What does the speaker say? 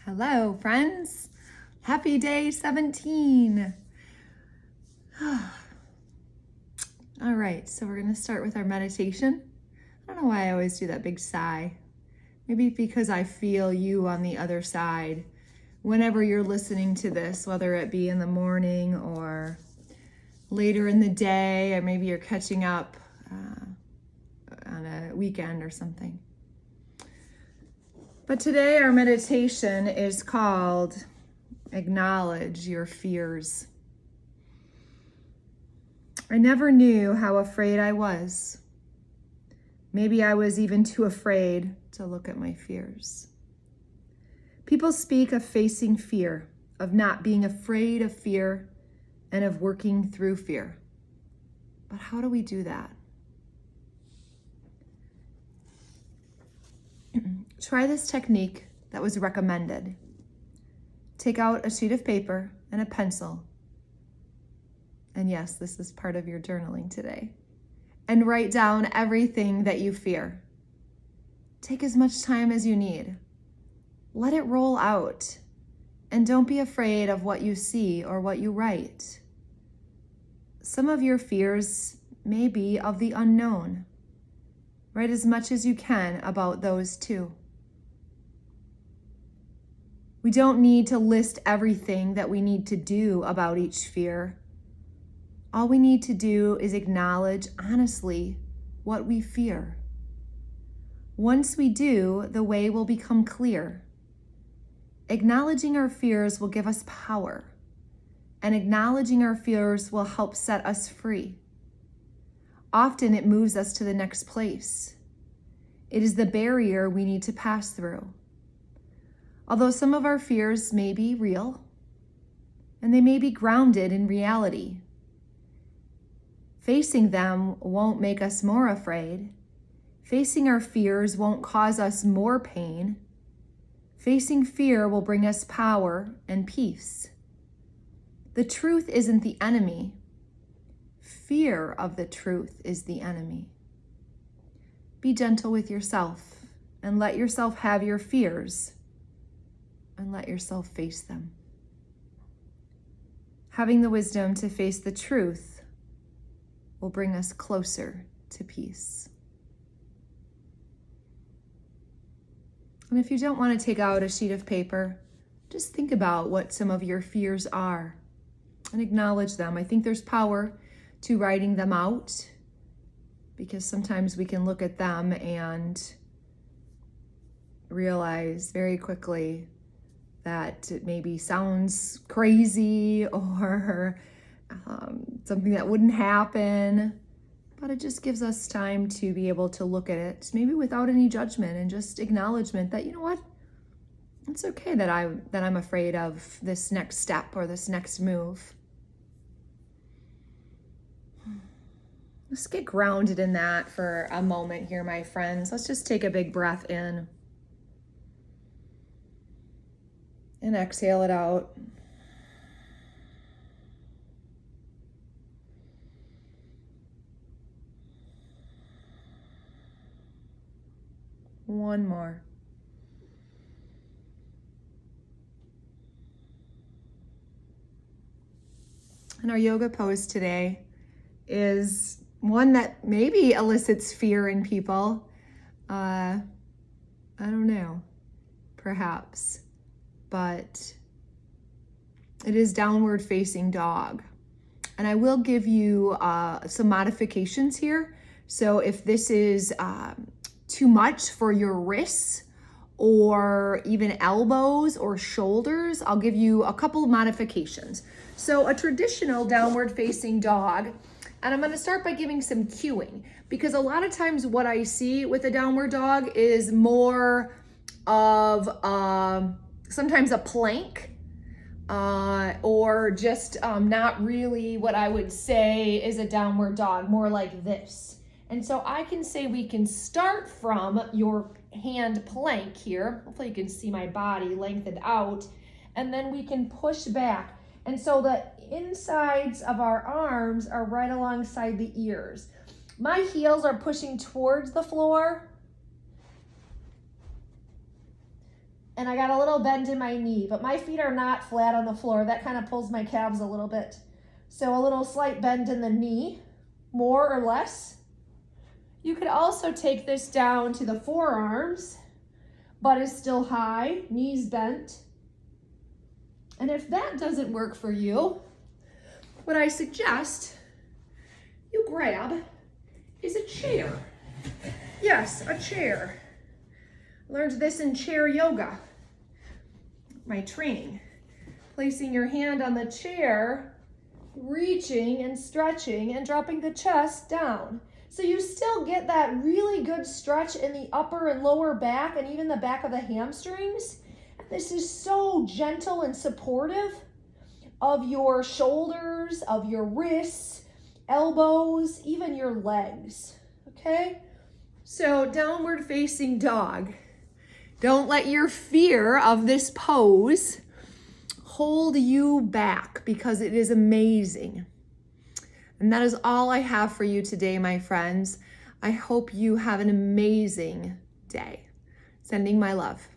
Hello, friends. Happy day 17. All right, so we're going to start with our meditation. I don't know why I always do that big sigh. Maybe because I feel you on the other side. Whenever you're listening to this, whether it be in the morning or later in the day, or maybe you're catching up on a weekend or something. But today our meditation is called Acknowledge Your Fears. I never knew how afraid I was. Maybe I was even too afraid to look at my fears. People speak of facing fear, of not being afraid of fear, and of working through fear. But how do we do that? Try this technique that was recommended. Take out a sheet of paper and a pencil. And yes, this is part of your journaling today. And write down everything that you fear. Take as much time as you need. Let it roll out. And don't be afraid of what you see or what you write. Some of your fears may be of the unknown. Write as much as you can about those too. We don't need to list everything that we need to do about each fear. All we need to do is acknowledge honestly what we fear. Once we do, the way will become clear. Acknowledging our fears will give us power, and acknowledging our fears will help set us free. Often it moves us to the next place. It is the barrier we need to pass through. Although some of our fears may be real, and they may be grounded in reality, facing them won't make us more afraid. Facing our fears won't cause us more pain. Facing fear will bring us power and peace. The truth isn't the enemy. Fear of the truth is the enemy. Be gentle with yourself and let yourself have your fears and let yourself face them. Having the wisdom to face the truth will bring us closer to peace. And if you don't want to take out a sheet of paper, just think about what some of your fears are and acknowledge them. I think there's power to writing them out because sometimes we can look at them and realize very quickly that it maybe sounds crazy or something that wouldn't happen, but it just gives us time to be able to look at it, maybe without any judgment and just acknowledgement that, you know what, it's okay that I'm afraid of this next step or this next move. Let's get grounded in that for a moment here, my friends. Let's just take a big breath in and exhale it out. One more. And our yoga pose today is one that maybe elicits fear in people. I don't know, perhaps, but it is downward facing dog. And I will give you some modifications here. So if this is too much for your wrists or even elbows or shoulders, I'll give you a couple of modifications. So a traditional downward facing dog, and I'm going to start by giving some cueing, because a lot of times what I see with a downward dog is more of sometimes a plank or just not really what I would say is a downward dog, more like this. And so I can say we can start from your hand plank here. Hopefully you can see my body lengthened out. And then we can push back. And so the insides of our arms are right alongside the ears. My heels are pushing towards the floor. and I got a little bend in my knee, but my feet are not flat on the floor. That kind of pulls my calves a little bit. So a little slight bend in the knee, more or less. You could also take this down to the forearms. Butt is still high, knees bent. And if that doesn't work for you, what I suggest you grab is a chair. Yes, a chair. Learned this in chair yoga, my training. Placing your hand on the chair, reaching and stretching and dropping the chest down. So you still get that really good stretch in the upper and lower back and even the back of the hamstrings. This is so gentle and supportive of your shoulders, of your wrists, elbows, even your legs, okay? So downward facing dog. Don't let your fear of this pose hold you back because it is amazing. And that is all I have for you today, my friends. I hope you have an amazing day. Sending my love.